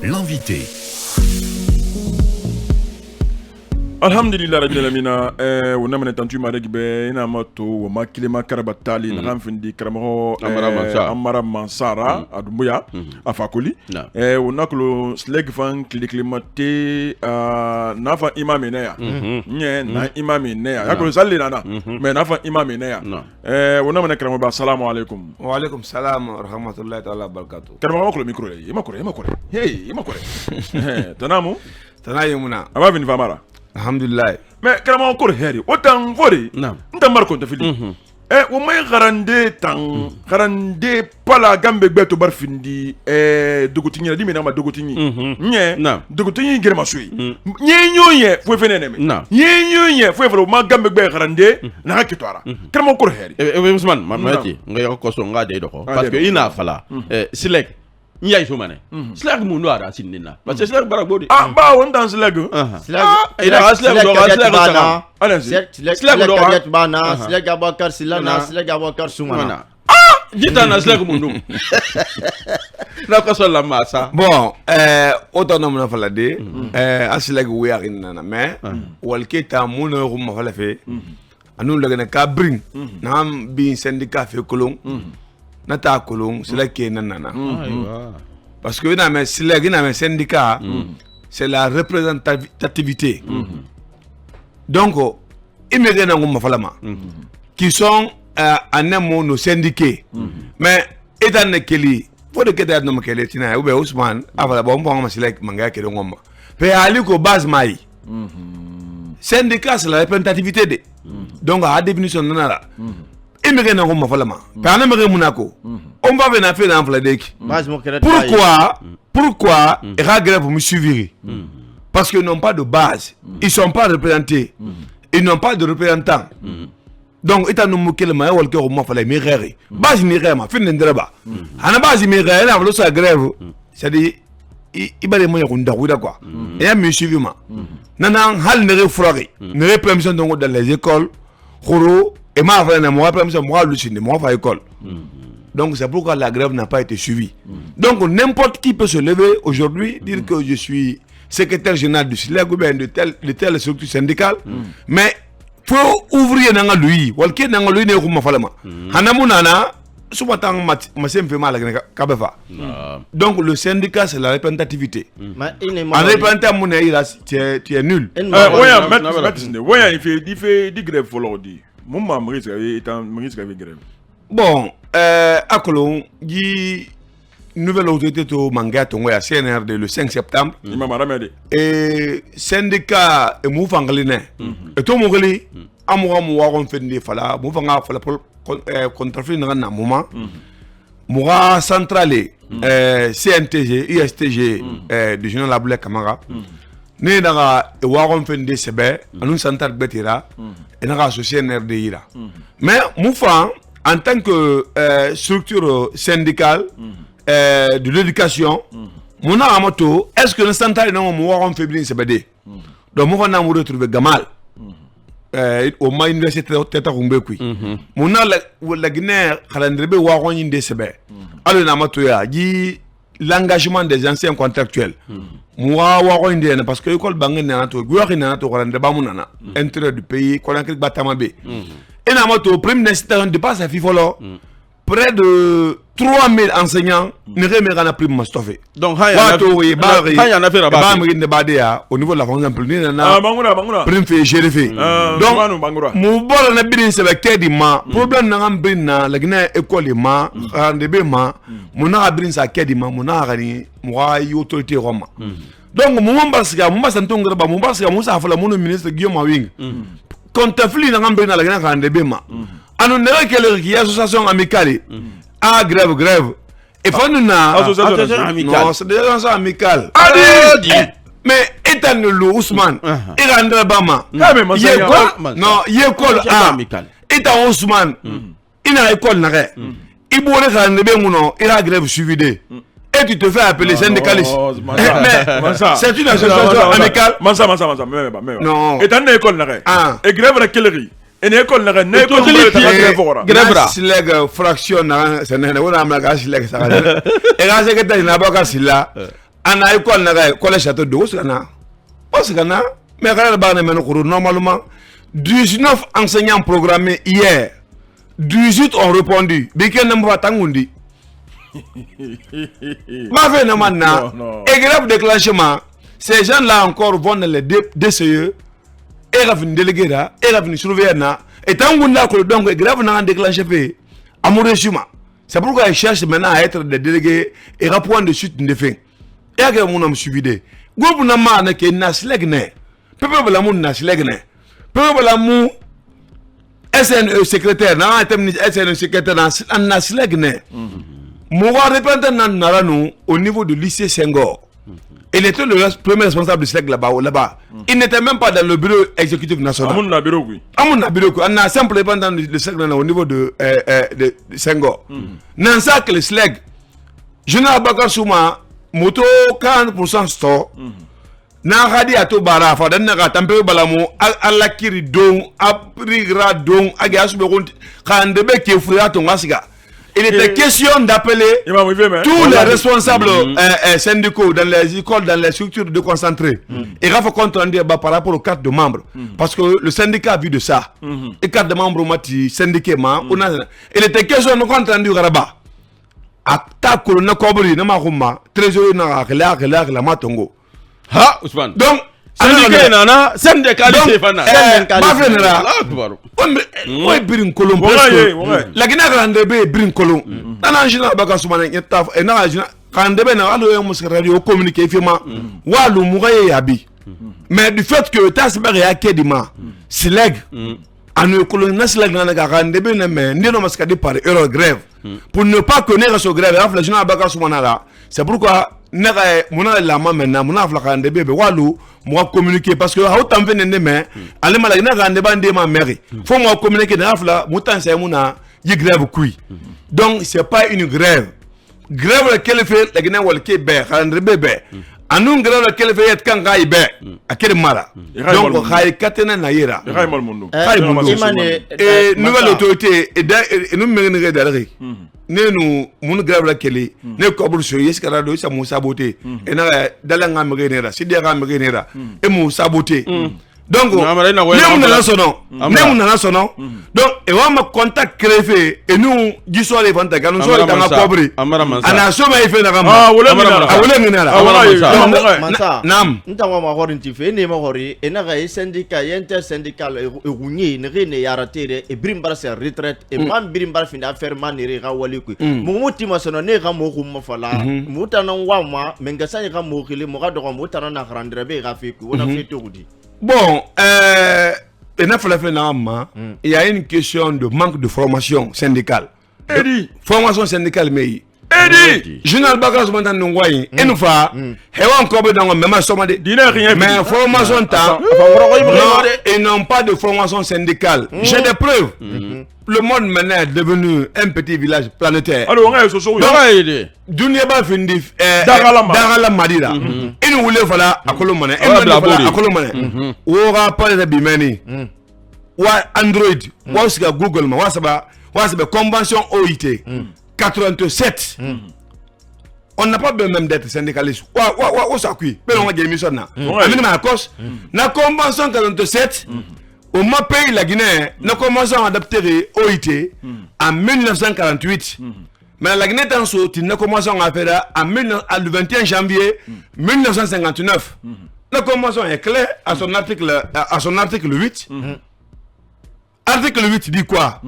L'invité. Alhamdulillah rabbil alamin wona mena tantu marek be ina mato wa makilema karabatali na ramfindi karamo amara mansara adumbuya afakoli wona klo sleg fan kliklimate nafa imami ne ya nye na imami ne ya yakolo salli nana me nafa imami ne ya wona mena karamo ba assalamu alaikum wa alaikum salam wa rahmatullahi ta'ala barakatuh karamo ko micro le imakore hey imakore tanamu tanayumuna aba vin famara alhamdulillah mais karama ko heri otan gori nta marko ta fili o may garande pala gambe gbeto barfindi dogotinyi di mina ma dogotinyi nye dogotinyi germa suyi nyenyoye fo fenene me nyenyoye fo fo ma gambe gbe garande na hakitwara karama ko heri Ousmane mamaki nga ko so nga de doko parce que ina fala select Nyai Soumane. Slag Mouno a Sinina. Parce que Slag Barabodi. Ah, bah, on danse Slag. Il a Slag Bana. Slag Bana. Slag Abakar Silana. Slag Abakar Soumana. Ah, dis-toi, Slag Mouno. La personne la massa. Bon, autonome na falade. Slag Wearin, mais, Walketa Mouno Rouma Falafe. Anu lagana Cabrin. Nam bin syndicat fait colon. Nata kolon c'est là qui est nanana parce que c'est là syndicat c'est la représentativité donc immédiatement na ngoma falama qui sont en un mot nos syndiqués mais étant nekeli faut de keta no makele tina ou be Ousmane avala bon bon c'est là manga ke ngoma pe ali ko base mai syndicat c'est la représentativité de donc à définition nanara immigré na ngoma falama pana mege munako on va venir faire dans Vladek pourquoi et la grève me suivre parce qu'ils n'ont pas de base ils sont pas représentés ils n'ont pas de représentants donc étant nous moquer ma wal ko mo fala mi réré base mi rema fin ndreba ana base mi réré na vlo sa grève c'est dit ibale mo yakunda kuda quoi et me suivre ma nana hal ne refrari ne permission dans les écoles khoro et ma frère moi permission moi lucide moi va école donc c'est pourquoi la grève n'a pas été suivie donc n'importe qui peut se lever aujourd'hui dire que je suis secrétaire général du SILEG ou bien de telle structure syndicale mais faut ouvrir nanga lui walke nanga lui ne ko mafalama hanamunana soubatan ma semfe mal kabefa donc le syndicat c'est la représentativité en représentant mon tu es nul oya maintenant oya il fait di grève folodi mon membre est en grève bon akolon di nouvelle autorité to manga to ngoya CNRD le 5 septembre et syndicat et moufangaline et to mogeli amoura mo waron fendi fala moufanga fala contre na moment moura centrale CNTG ISTG de général Laboulé Camara ne daga waron fendi sebe anun central betira et na associé NRD ira mais moufa en tant que structure syndicale de l'éducation, mon amato, est-ce que l'instant où nous avons fait bien CBD? Donc, nous avons retrouvé Gamal au moins université de Tetarumbekui. Mon la Guinée, Khalandrebe, Waron in DCB. Alors, Namatoya, dit l'engagement des anciens contractuels. Moi, Waron Indien, parce que l'école Bangen Nanato, Guarinato, Khalandreba, intérieur du pays, Kolanki Batamabe. Et Namato, premier ministre de passe à Fifolo. Près de 3000 enseignants ne remettent pas plus de mastoffé. Donc, il y en a fait au niveau de la fonction publique. Prime fait gérer. Donc, mon bol n'a bien sélecté des mains. Problème n'a pas bien la Guinée école ma, rendez-vous ma, mon a bien sa quête ma, mon a gagné, moi autorité roma. Donc, mon basque, mon basque Antonga, mon basque, mon sa fola, mon ministre Guillaume Wing. Quand tu flis n'a pas bien la Guinée rendez-vous ma. Anu nera quelle qui association amicale ah grève et faut nous na association amicale non c'est des associations amicales mais étant le Ousmane il rendra bama non école amicale étant Ousmane il a école na il boule rendre bien non il a grève suivi et tu te fais appeler syndicaliste mais c'est une association amicale non étant une école na et grève la quelle et l'école n'a pas grève SILEG fraction c'est n'est pas la SILEG ça et la secrétaire n'a pas ana école na collège château de Osana Osana mais normalement 19 enseignants programmés hier 18 ont répondu biken na mwa tangundi ma fait na manna et grave déclenchement ces gens là encore vont dans les DCE et ravin délégué là et ravin surveillant na et tangunda ko donc grave na déclenché fait amourechuma. C'est pourquoi ils cherchent maintenant à être des délégués et à point de suite de fin. Et à quel moment on suivi des groupe n'a pas que naslegne peuple la moun naslegne peuple la mou SNE secrétaire na SNE secrétaire en naslegne moi représentant nan au niveau du lycée Senghor. Il était le premier responsable du SLEG là-bas. Il n'était même pas dans le bureau exécutif national. Amoun na bureau oui. Amoun na bureau on a simple représentant du SLEG au niveau de Senghor. Dans ça que le SLEG, Général Bakar Souma, moto 40% store. Na radi ato bara fa dan na tampe balamo alla kiri don aprigra don agas be gonti kande be ke fria to ngasiga. Il était question d'appeler tous les responsables syndicaux dans les écoles, dans les structures de concentrés. Et il faut compte rendu par rapport aux cartes de membres. Parce que le syndicat a vu de ça. Les cartes de membres ont été syndiquées. Il était question de compte rendu là-bas. Attaque le Kobri, Namaruma, trésorier la Matongo. Ha, Ousmane. Donc, syndicat nana, syndicat c'est fana. On est brin colon. La Guinée grande bé brin colon. Nana jina baka soumane yeta et na jina grande bé na alo yo musika radio communiquer firma. Walu mugaye yabi. Mais du fait que tasbare ya kedima, sileg anu colon na sileg na grande bé na mais ndino musika di par erreur grève. Pour ne pas connaître ce grève, la jina baka soumana là. C'est pourquoi mona la maman na mona flaka ndebe be walu moi communiquer parce que ha tam venene mais ale mala na gande bande ma mère faut moi communiquer na fla mutan say mona yi grève kui donc c'est pas une grève laquelle fait la gina wal ke be ndebe be anun grève laquelle fait et kan gai be akere mara donc khay katena na yira khay mal mundu et nouvelle autorité et nous menene dalari nenu mun grave la kele ne kobul so yeskara do sa mu saboté et na dala nga mgenera si de nga mgenera e mu saboté donc ne na sono donc et on me contact créé et nous du soir les ventes quand nous sommes dans la cobri ana so ma ife na kama wala minara nam ntawa ma horinti fe ne ma hori e na ga syndicat intersyndical e runyi ne ne yaratere e brimbar sa retraite e man brimbar fin affaire manere ga wali ku mo muti ma sono ne ga mo ko mo fala mutana wa ma menga sa ga mo khile mo ga do mo tana na grandre be ga fe ku wona fe to gudi. Bon, il y a une question de manque de formation syndicale. Formation syndicale, mais Général Bakar Soumana Nongwayi, et nous fa, et encore dans le même somme de mais formation temps, ils n'ont pas de formation syndicale. J'ai des preuves. Le monde maintenant est devenu un petit village planétaire. Alors, on a ce soir. Dunia ba findi Darala Madira. Et nous voulons voilà à Colomane. À Colomane. Ora pas de bimeni. Wa Android. Wa aussi Google. Wa c'est convention OIT. 87. On n'a pas besoin même d'être syndicaliste. Wa ça qui. Mais on a des missions là. À cause. La convention 47. Au moins pays la Guinée, nous commençons à adapter OIT en 1948. Mais la Guinée dans ce nous commençons à faire le 21 janvier 1959. Nous commençons est clair à son article 8. Article 8 dit quoi?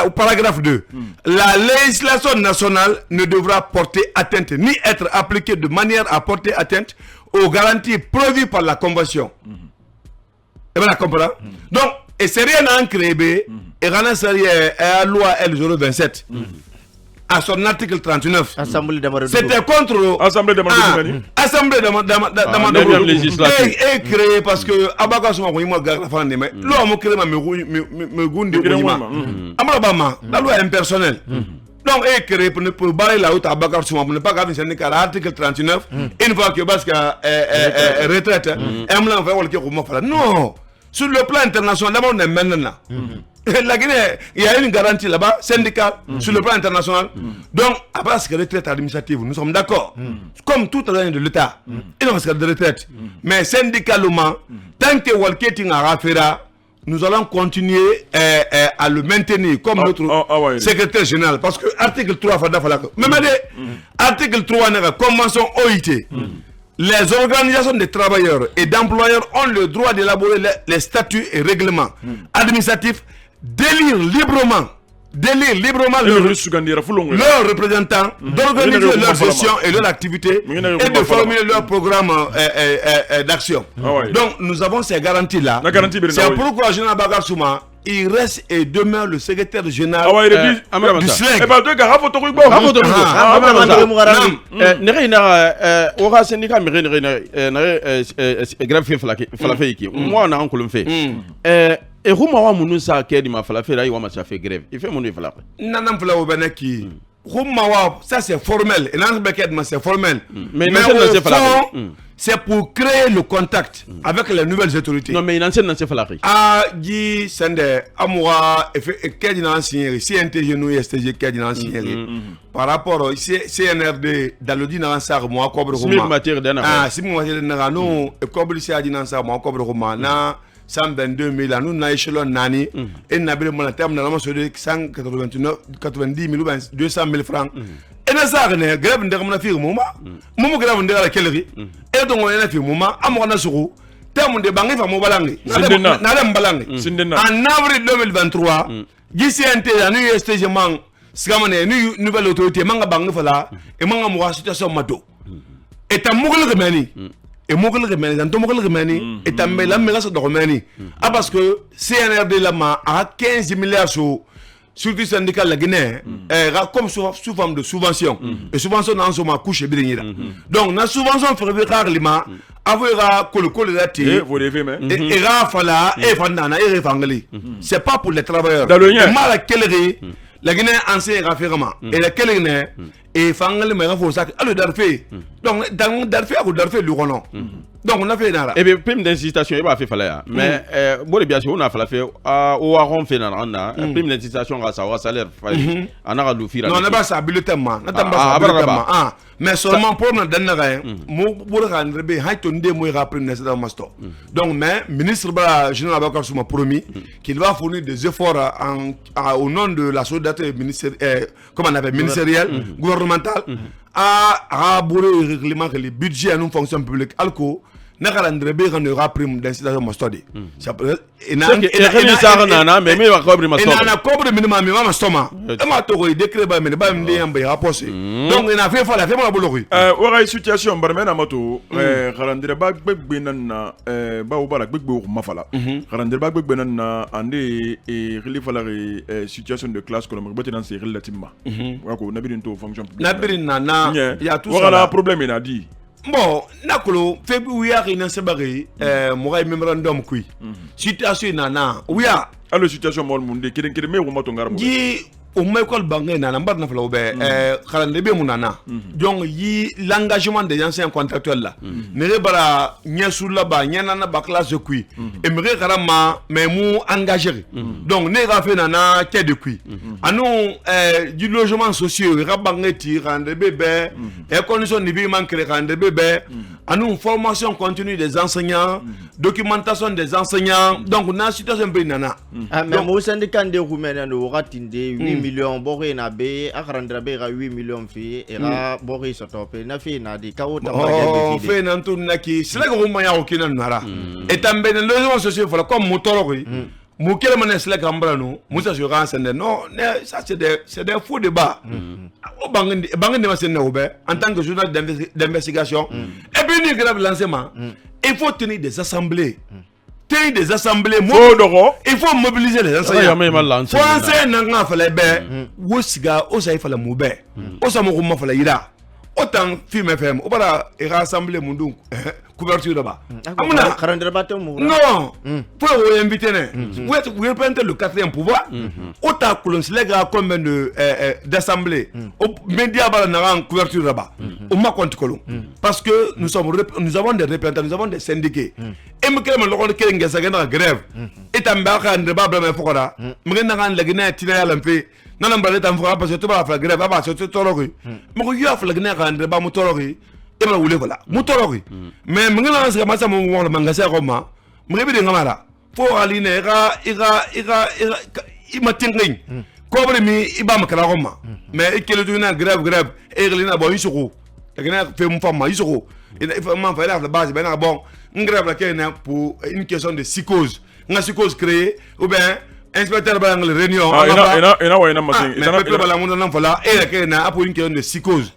Au paragraphe 2. La législation nationale ne devra porter atteinte ni être appliquée de manière à porter atteinte aux garanties prévues par la convention. Et bien, comprend. Donc, et c'est rien à en créer, et Rana Sari la loi L027, à son article 39. C'était contre Assemblée de législative. Et créé parce que Abaka Souma Koyima Gafan Deme, l'homme a créé me Gundi Koyima. Amalabama, la loi impersonnelle. Donc, est créé pour barrer la route à Bakar Souma, pour ne pas garder syndicat, l'article 39, une fois que Baska est retraite, elle m'a fait le non! Sur le plan international, d'abord, on est maintenant là. La Guinée, il y a une garantie là-bas, syndicale, sur le plan international. Donc, à part ce retraite administrative, nous sommes d'accord. Comme tout travail de l'État, il y a de retraite. Mais syndicalement, tant que Walketing a raféra, nous allons continuer à le maintenir comme notre secrétaire général. Parce que l'article 3, même article 3, la convention OIT, les organisations de travailleurs et d'employeurs ont le droit d'élaborer les statuts et règlements administratifs, d'élire librement leurs représentants, d'organiser leur gestion et leur activité et de formuler leur programme d'action. Donc nous avons ces garanties-là. C'est pourquoi Général Bakar Souma, il reste et demeure le secrétaire général du SLEG. Et Roumawa Mounousa qui m'a fait là, il m'a fait grève. Il fait mon effort. Nanam Flaou Beneki. Roumawa, ça c'est formel. Et c'est formel. Mais c'est pour créer le contact avec les nouvelles autorités. Non, mais il enseigne dans ces falafels. Ah, Guy Sende, Amoura, et Kedina Signéry, CNTG, nous, STG, Kedina Signéry. Par rapport au CNRD, dans le Dinansar, moi, Cobre Roma. Simil matière d'un Ah, Simil matière d'un an, nous, Cobre Dinansar, moi, Cobre Roma. 122 000 nous na échelon nani et na bele mon terme na sur 189 90 000 ou 200 000 francs et na ça ne grève ndere mon affaire moma grève ndere la kellerie et donc on a fait moma amona suru terme de bangi fa mo balangi na le mbalangi en avril 2023 GCNT anu STG man skamane nu nouvelle autorité manga bangi fa la et manga mo situation mato et ta mugul remani et Mogol Remani, dans Mogol Remani, et ta mélange de Romani. Ah, parce que CNRD là-bas a 15 milliards sur le syndicat de la Guinée, comme sous forme de subvention. Et subvention dans son couche et bien. Donc, la subvention ferait rarement, avoir que le col de la tire, et Rafala, et Fandana, et Rafangli. C'est pas pour les travailleurs. Dans le mal à quelle la Guinée enseigne référemment. Et la Guinée et Fangli me renforce. Alors, Darfé. Donc, dans Darfé, à Darfé, le renom. Donc, on a fait là. Et bien, prime d'incitation, il va faire là. Mais, bon, bien sûr, on a fait au Aron fait là. Prime d'incitation, on a un salaire. On a un loufi. Non, on n'a pas ça, bulletin. Mais seulement pour nous donner rien. Moi, pour le rendre, il y a un des moyens prime d'incitation master. Donc, mais, ministre général Bakar Souma promis qu'il va fournir des efforts au nom de la solidarité ministérielle, comment on appelle, ministérielle, gouvernementale, à abourer le règlement que les budgets à nos fonctions publiques, alco, n'a pas de prime d'incitation master. Et n'a pas minimum mais stoma ma to décret ba mais ba ndé rapport donc il a fait la fait bolori ora situation barmena mato kharandira ba gbegbe nan ba ubara gbegbe ma fala kharandira ba gbegbe nan ande e relief la situation de classe que le dans c'est relativement wako nabirin to fonction nabirin na ya tout ça voilà problème il a dit. Bon, nakolo février ina sebari moray memorandum kui situation nana ouya allo situation mol munde keden me ko mato ngarmo ji o may kol bangé nana mbar na flaw be xalande be munana donc yi l'engagement des anciens contractuels là ne bara nyesu la ba nyana na ba classe kui et me karama mais mu engagé donc ne ga fait nana té de kui anu du logement social rabangé ti rande bébé et conditions de vie manquer rande bébé anu formation continue des enseignants documentation des enseignants donc na situation be nana mais mo syndicat de roumain no ratinde 8 millions boré na be akarandra be 8 millions fi et ra boré so topé na fi na di kawo tamba fait nan tout naki c'est là que roumain ya okina nara et tambe le logement social faut comme motoro mu kele mané c'est là que no musa sur renseigner non ça c'est des faux débats o bangandi ma sen en tant que journaliste d'investigation et puis ni grave lancement il faut tenir des assemblées il faut mobiliser les enseignants. Français n'a pas fait Wosiga, Osa fala Moube, Osa Mouma fala Ira. Autant film FM, on va rassembler mon couverture là-bas. Non, pour vous inviter, vous représentez le 4e pouvoir. Autant que l'on se lègue à combien d'assemblées, au média en couverture là-bas. On m'a compte colon. Parce que nous avons des représentants, nous avons des syndiqués. e me kele ma lo ko ke ngesa gena grève itamba ka ndre ba me fokora me na kan lagina tina ya lampe nana mbale tam fokora parce que to ba fa grève ba so to toroki mo ko yo fa lagina ka ndre ba mo toroki e ma wule voilà mo toroki mais me na sa ma sa mo mo mangasa ko ma me be de ngamara fo ali ne ira imatingin ko bre mi iba makala ko ma mais ikele tu na grève e glina bo yisuko lagina fe mo fama yisuko ina fa man fa la base ben bon grève la kene pour une question de psychose nga psychose créée ou bien inspecteur ba ngal réunion ina wa ina masin ina bala mun nan fala e la kene pour une question de psychose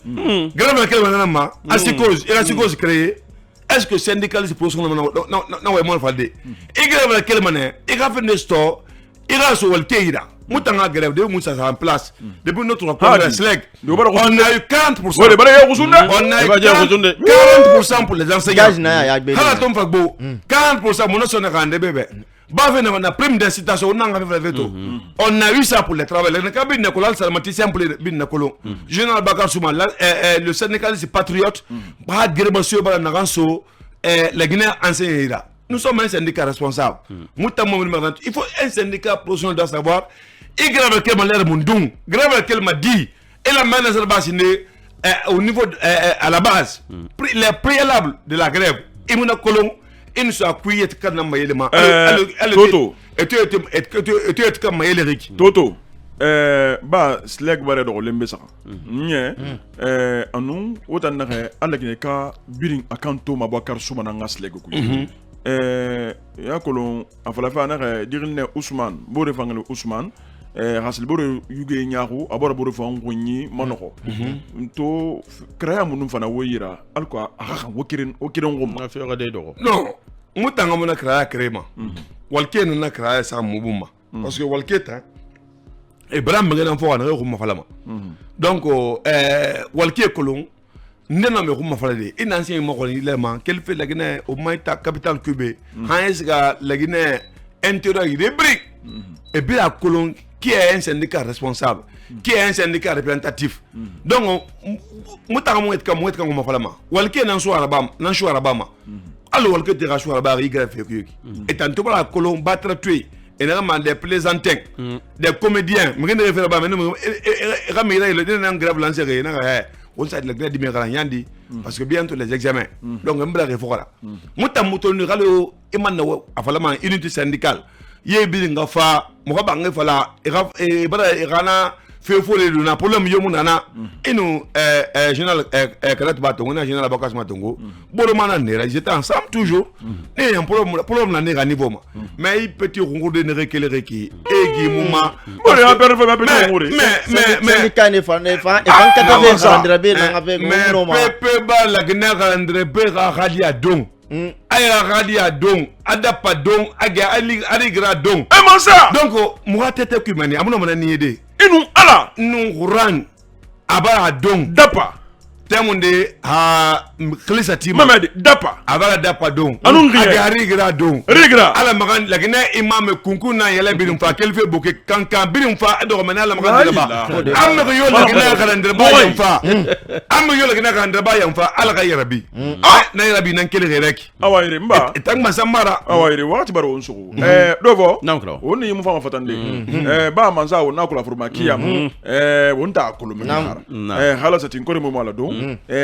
grève la kene nan ma a psychose et la psychose créée est-ce que syndicaliste pour son non ouais mon falde e grève la kene mané e ga fait des store e ga so wal keira mutanga grève de musa en place depuis notre premier SLEG on a eu 40%. On a eu 40% pour les enseignants. Hala tom fagbo 40% mon sonne rende bébé. Ba fait na prime d'incitation on a fait veto. On a eu ça pour les travailleurs. Le cabinet Nicolas Salmaticien pour les bin Nicolo. Général Bakar Souma le syndicaliste patriote ba grève ba na ranso la Guinée enseignera. Nous sommes un syndicat responsable. Il faut un syndicat professionnel doit savoir et grave quel malheur mundung, grave quel m'a dit et la main de au niveau à la base les préalables de la grève et mon colon il ne soit couillé quand on m'a élément Toto et comme Eric Toto ba SLEG bare do lembe sa nye anu wotan na ala kine ka biring akanto mabakar suma na nga SLEG ku ya kolon afala fa na dirne Ousmane bore fangal Ousmane hasil bore yuge nyaaru abora bore fa ngonyi manoko to créa munum fana woyira alko aha wokiren ngom na fe ga de do non mutanga mona créa créma walke na créa sa mubuma parce que walke ta e bram ngena fo na ko ma falama donc walke kolon ndena me ko ma falade in ancien mo ko lema quel fait la Guinée au maïta capitale Cubé hansga la Guinée intérêt des briques et bien la colon qui est un syndicat responsable qui est un syndicat représentatif donc mutanga mo etka ma falama walke nan so arabama allo walke te rasho arabama yi greffe yoki et tant que la colon battre tuer et normalement des plaisantins des comédiens me ngene référé ba men ramira le nan grave lancer na on sait le grade de Mérala Yandi parce que bientôt les examens donc on va refora mutam mutoni galo iman afalama unité syndicale ye bi nga fa mo ba nga fala e bara irana fe fole na problème yo munana inu général kalat bato on a général Bakas Matongo bolo mana nera j'étais ensemble toujours et un problème na nera niveau ma mais petit rongo de nere kele reki e gi muma bolo ya perdre fa petit rongo mais syndicat ne fa et 80 andrebe na avec no ma pepe ba la gnera andrebe ga radia don aya radia don adapa don aga aligra don e mansa donc moi tete kumani amuno mana niede inu ala nu ran abara don dapa temunde ha khlisatima mamadi dapa abara dapa don aga arigra don rigra ala magan lagina imam kunkuna yala birum fa kelfe boke kankan birum fa ado mana ala magan ba amma ko yo lagina kalandre ba yam fa amma yo lagina kalandre ba yam fa ala ga yarabi na yarabi nan kele gereki awayre mba tang masamara awayre wakati baro onsugo dovo oni mu fama fatande ba manza wona kula furma kiyam wonta kulumina hala satin kore mo mala don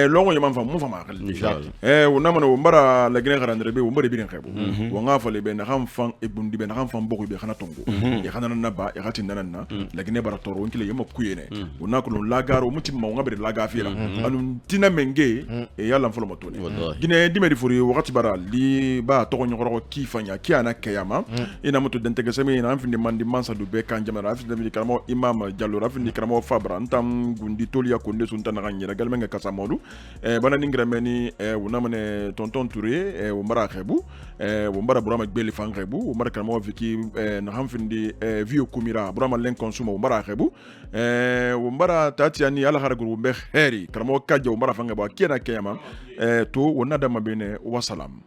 longo yama fam mu fama kali wona mana wombara la gine garandre be wombare bi ngebo wonga fale be na xam fan e bundi be na xam fan boku be xana tongo e xana na ba e xati nanana la gine bara toro wonkile yama kuyene wona ko la garo mutim ma ngabe la gafira anu tina menge e yalla folo matone gine dimedi furi wakati bara li ba to nyoro ki fanya ki ana kayama ina mutu dentege semi ina amfindi mandi mansa du be kan jamara afindi karamo imam Diallo rafindi karamo Fabra ntam gundi tolia konde sunta na ganyira galmenga kasamodu bana ningra meni wonamane tonton Touré wombara xebu wombara burama beli fan xebu wombara karamo viki na amfindi vio kumira burama len consuma wombara xebu wombara tatiani ala haraguru be heri karamo kaje wombara fanga ba kiena kayama to wonada mabene wasalam